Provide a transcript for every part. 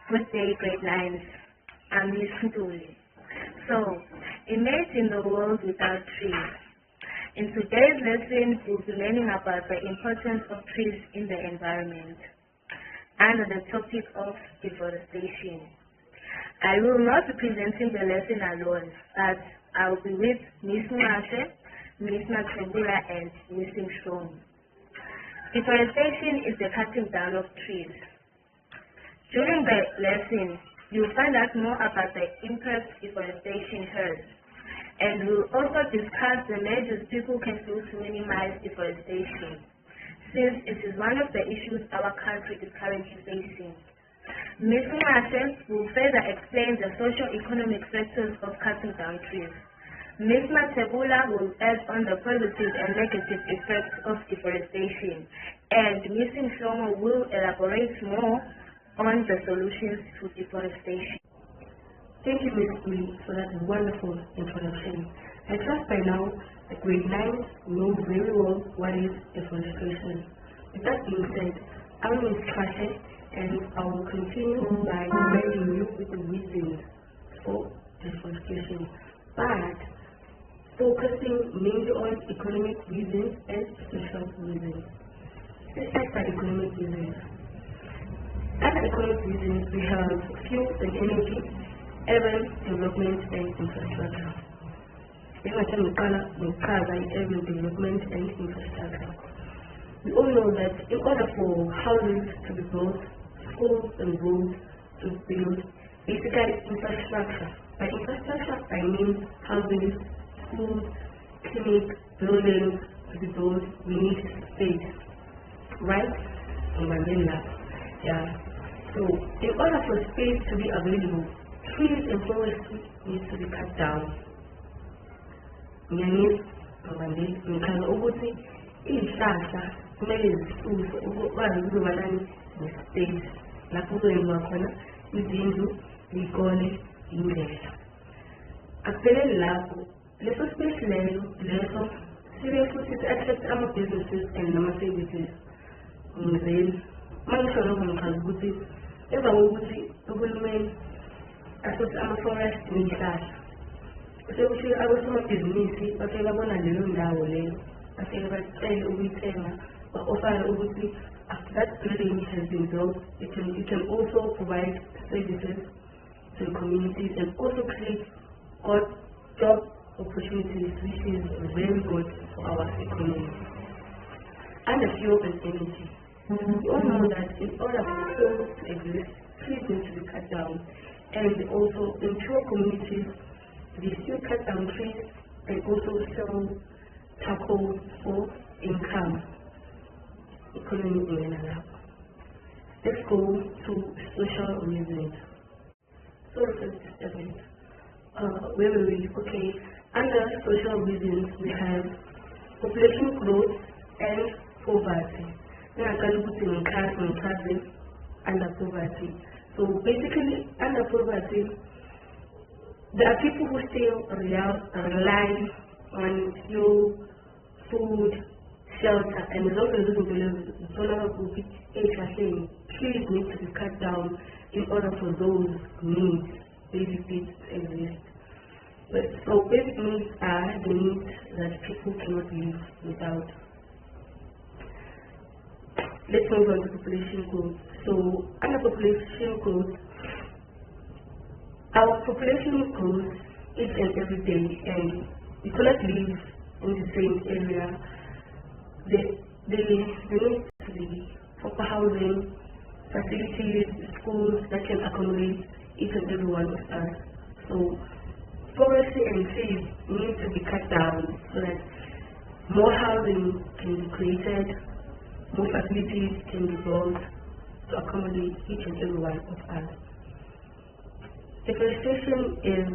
Good day, grade 9s. I'm Miss Ntuli. So, imagine the world without trees. In today's lesson, we'll be learning about the importance of trees in the environment under the topic of deforestation. I will not be presenting the lesson alone, but I will be with Miss Mashe, Miss Matembula, and Miss Shom. Deforestation is the cutting down of trees. During the lesson, you'll find out more about the impact deforestation has, and we'll also discuss the measures people can do to minimize deforestation, since it is one of the issues our country is currently facing. Ms. Mashe will further explain the socio-economic factors of cutting down trees. Ms. Matebula will add on the positive and negative effects of deforestation, and Ms. Shlomo will elaborate more on the solutions to deforestation. Thank you, Ms. Lee, for that wonderful introduction. I trust by now the grade 9 know very well what is deforestation. With that being said, I'm Ms. Kashe, and I will continue by providing you with the reasons for deforestation, but focusing mainly on economic reasons and social reasons. Let's start by economic reasons. Under economic reasons, we have fuel and energy, urban development and infrastructure. Urban development and infrastructure. We all know that in order for houses to be built, schools and roads to be built, basically infrastructure. By infrastructure, I mean houses, schools, clinics, buildings to be built. We need space, right? Yeah. So, in order for space to be available, trees and forestry need to be cut down. Ngikhanga ukuthi izihlahla kumele zisuswe ukwazi ukuba nani nespace lapho kwenziwa khona izindlu, izikole, indlela. Akupheleli lapho, leso space leso sibe futhi si-attract ama-businesses and nama-services. Mangisho lokho ngichaza ukuthi emva kokuthi uhulumeni asose ama-forest ney'hlahla, sekusho abosomabhizinisi bafike babona leyo ndawo leyo, bafike bacele ukuyithenga, ba-offer ukuthi after that building has been built, it can also provide services to the communities and also create job opportunities, which is very good for our economy. And the fuel and energy. We all know that in order for fuel to exist, trees need to be cut down. And also in poor communities, they still cut down trees and also sell charcoal for income. Economy in Canada. Let's go to social reasons. Social disturbance. Where we will, okay, under social reasons we have population growth and poverty. Under poverty. So basically, under poverty, there are people who still rely on fuel, food, shelter, and as long as trees need to be cut down in order for those needs, basic needs to exist. So basic needs are the needs that people cannot live without. Let's move on to population growth. So under population growth, our population grows each and every day, and we cannot live in the same area. There needs to be proper housing, facilities, schools that can accommodate each and every one of us. So forestry and trees need to be cut down so that more housing can be created, more facilities can be built to accommodate each and every one of us. Deforestation is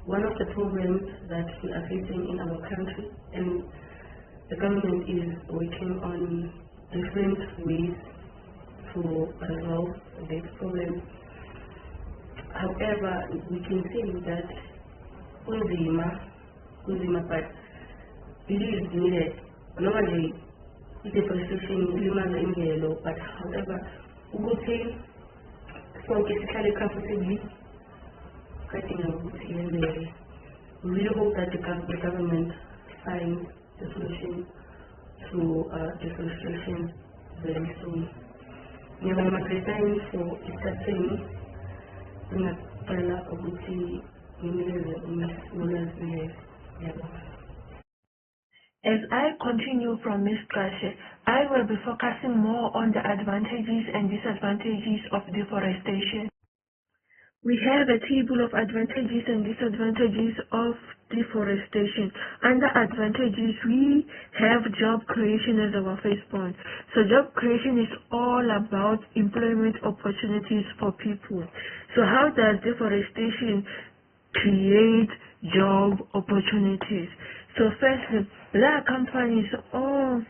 one of the problems that we are facing in our country, and the government is working on different ways to resolve this problem. However, we can see that but it is needed. Normally, deforestation is but however, sonke sihlale comfortably getting ukuthi yenzeke. We really hope that the government finds the solution to deforestation very soon. Ngiyabonga ama-Christian for isithatheni ngingacela ukuthi nginikeze ulwazi. Ngiyabonga. As I continue from Ms. Kashe, I will be focusing more on the advantages and disadvantages of deforestation. We have a table of advantages and disadvantages of deforestation. Under advantages, we have job creation as our first point. So job creation is all about employment opportunities for people. So how does deforestation create job opportunities? So firstly, there are companies or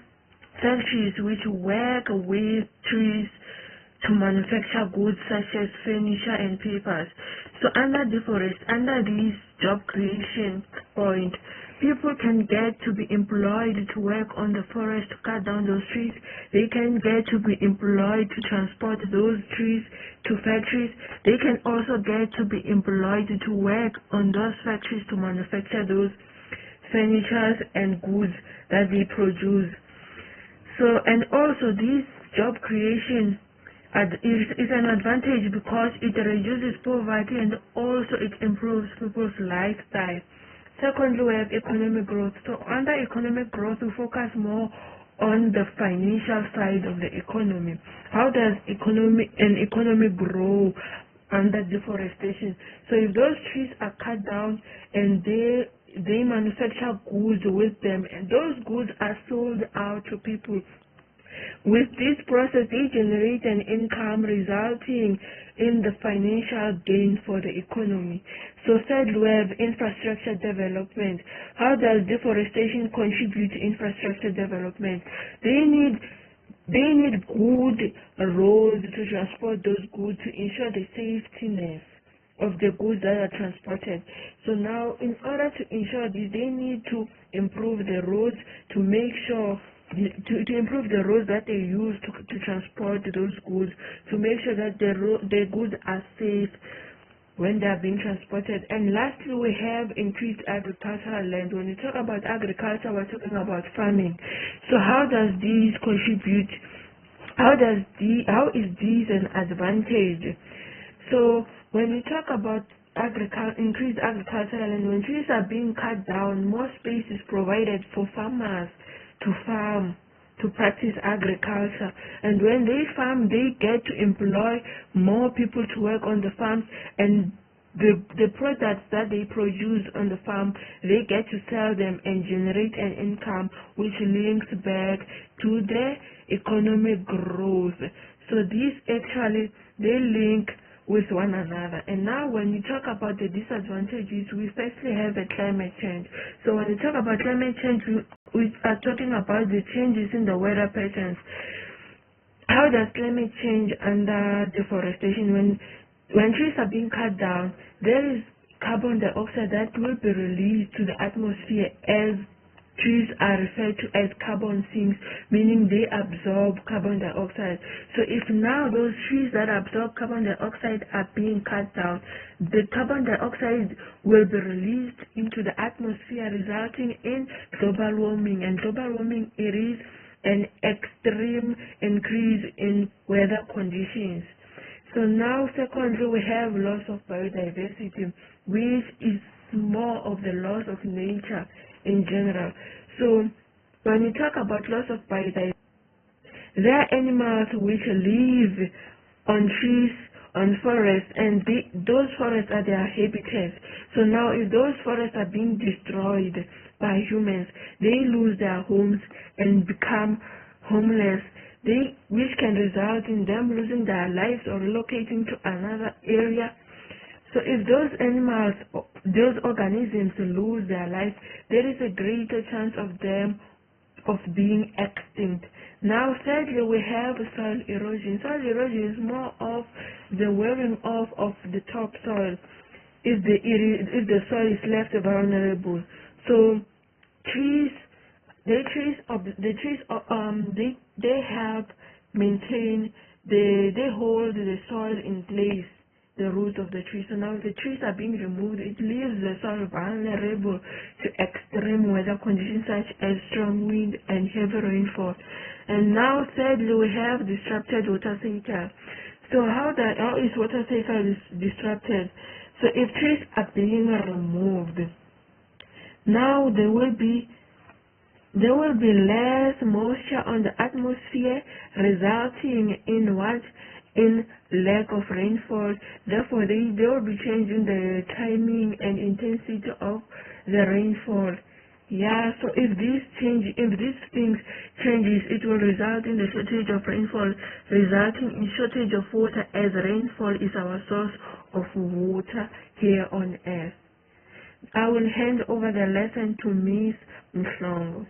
factories which work with trees to manufacture goods such as furniture and papers. So under this job creation point, people can get to be employed to work on the forest to cut down those trees. They can get to be employed to transport those trees to factories. They can also get to be employed to work on those factories to manufacture those furniture and goods that they produce. So, and also this job creation is an advantage because it reduces poverty and also it improves people's lifestyle. Secondly, we have economic growth. So under economic growth, we focus more on the financial side of the economy. How does an economy grow under deforestation? So if those trees are cut down and they manufacture goods with them, and those goods are sold out to people. With this process, they generate an income resulting in the financial gain for the economy. So third, we have infrastructure development. How does deforestation contribute to infrastructure development? They need good roads to transport those goods to ensure the safetyness of the goods that are transported. So now, in order to ensure this, they need to improve the roads to make sure to improve the roads that they use to transport those goods, to make sure that the goods are safe when they are being transported. And lastly, we have increased agricultural land. When we talk about agriculture, we're talking about farming. So how does this contribute? How is this an advantage? So when we talk about increased agricultural land, when trees are being cut down, more space is provided for farmers to farm, to practice agriculture. And when they farm, they get to employ more people to work on the farms, and the products that they produce on the farm, they get to sell them and generate an income which links back to the economic growth. So these actually, they link with one another. And now when we talk about the disadvantages, we firstly have a climate change. So when we talk about climate change, we are talking about the changes in the weather patterns. How does climate change under deforestation? When trees are being cut down, there is carbon dioxide that will be released to the atmosphere as trees are referred to as carbon sinks, meaning they absorb carbon dioxide. So if now those trees that absorb carbon dioxide are being cut down, the carbon dioxide will be released into the atmosphere, resulting in global warming. And global warming, it is an extreme increase in weather conditions. So now, secondly, we have loss of biodiversity, which is more of the loss of nature in general. So when we talk about loss of biodiversity, there are animals which live on trees, on forests, and those forests are their habitats. So now if those forests are being destroyed by humans, they lose their homes and become homeless, which can result in them losing their lives or relocating to another area. So if those animals, those organisms lose their life, there is a greater chance of them being extinct. Now, thirdly, we have soil erosion. Soil erosion is more of the wearing off of the topsoil if the soil is left vulnerable. So they help maintain they hold the soil in place, the roots of the tree. So now the trees are being removed. It leaves the soil vulnerable to extreme weather conditions such as strong wind and heavy rainfall. And now sadly we have disrupted water cycle. So how is water cycle disrupted? So if trees are being removed, now there will be less moisture on the atmosphere, resulting in what? In lack of rainfall. Therefore, they will be changing the timing and intensity of the rainfall. Yeah, so if these things changes, it will result in the shortage of rainfall, resulting in shortage of water, as rainfall is our source of water here on earth. I will hand over the lesson to Miss Mhlongo.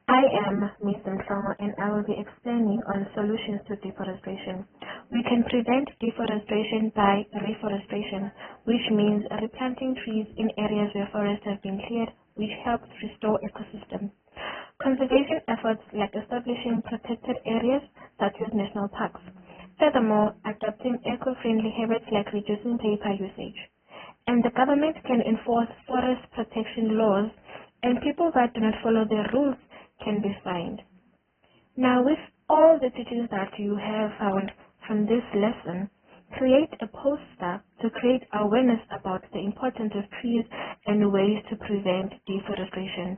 I am Ms. Mhlongo, and I will be explaining on solutions to deforestation. We can prevent deforestation by reforestation, which means replanting trees in areas where forests have been cleared, which helps restore ecosystems. Conservation efforts like establishing protected areas such as national parks. Furthermore, adopting eco-friendly habits like reducing paper usage. And the government can enforce forest protection laws, and people that do not follow the rules can be fined. Now, with all the teachings that you have found from this lesson, create a poster to create awareness about the importance of trees and ways to prevent deforestation.